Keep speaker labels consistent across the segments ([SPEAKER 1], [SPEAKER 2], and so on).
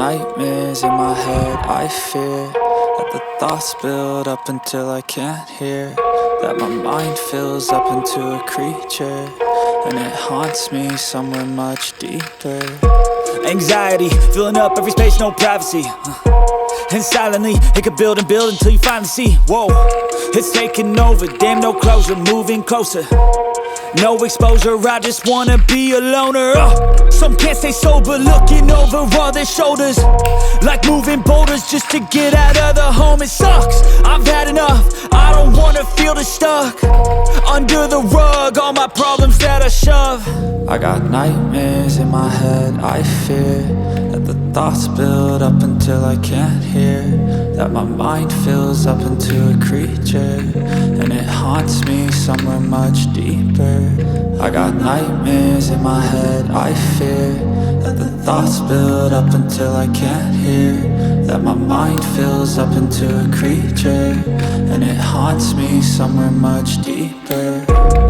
[SPEAKER 1] nightmares in my head, I fear that the thoughts build up until I can't hear, that my mind fills up into a creature, and it haunts me somewhere much deeper.
[SPEAKER 2] Anxiety, filling up every space, no privacy. And silently, it could build and build until you finally see, whoa, it's taking over, damn no closure, moving closer. No exposure, I just wanna be a loner. Some can't stay sober, looking over all their shoulders, like moving boulders just to get out of the home. It sucks, I've had enough, I don't wanna feel the stuck under the rug, all my problems that I shove.
[SPEAKER 1] I got nightmares in my head, I fear that the thoughts build up until I can't hear, that my mind fills up into a creature, and it haunts me somewhere much deeper. I got nightmares in my head, I fear that the thoughts build up until I can't hear, that my mind fills up into a creature, and it haunts me somewhere much deeper.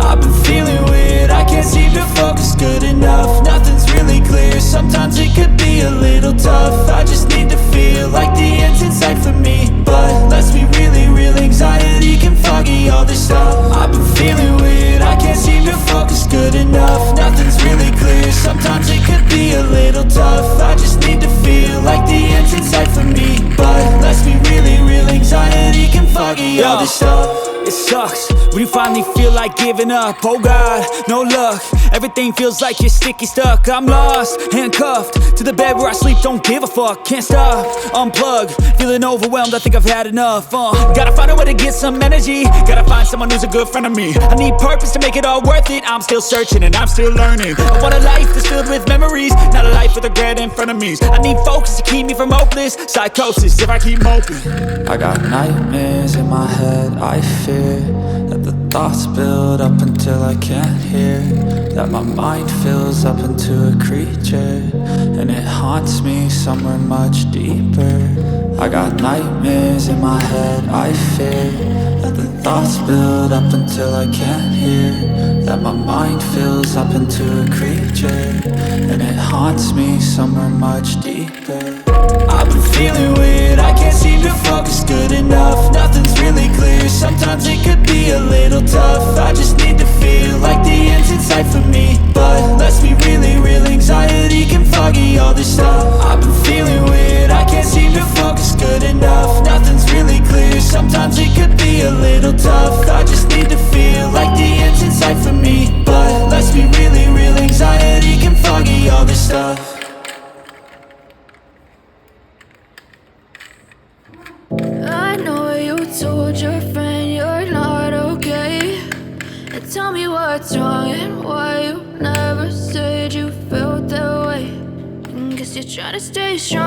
[SPEAKER 2] I've been feeling weird, I can't seem to focus good enough. Nothing's really clear, sometimes it could be a little tough. I just need to feel like the end's in sight for me, but let's be really real, anxiety can foggy all this stuff. I've been feeling weird, I can't seem to focus good enough. Nothing's really clear, sometimes it could be a little tough. I just need to feel like the end's in sight for me, but let's be really real, anxiety can foggy all this stuff. It sucks when you finally feel like giving up. Oh God, no luck, everything feels like you're sticky stuck. I'm lost, handcuffed to the bed where I sleep, don't give a fuck. Can't stop, unplug, feeling overwhelmed, I think I've had enough. Gotta find a way to get some energy, gotta find someone who's a good friend of me. I need purpose to make it all worth it, I'm still searching and I'm still learning. I want a life that's filled with memories, not a life with regret and frenemies. I need focus to keep me from hopeless psychosis if I keep moping.
[SPEAKER 1] I got nightmares in my head, I fear that the thoughts build up until I can't hear, that my mind fills up into a creature, and it haunts me somewhere much deeper. I got nightmares in my head, I fear that the thoughts build up until I can't hear, that my mind fills up into a creature, and it haunts me somewhere much deeper.
[SPEAKER 2] I've been feeling weird, I can't seem to focus good enough. Nothing's really clear, sometimes it could be a little tough. I just need to feel like the end's in sight for me, but let's be really real, anxiety can foggy all this stuff. I've been feeling weird, I can't seem to focus good enough. Nothing's really clear, sometimes it could be a little tough. I just need to feel like the end's in sight for me, but let's be really real, anxiety can foggy all this stuff.
[SPEAKER 3] I know you told your friend you're not okay, and tell me what's wrong and why you never said you felt that way. Guess you're trying to stay strong.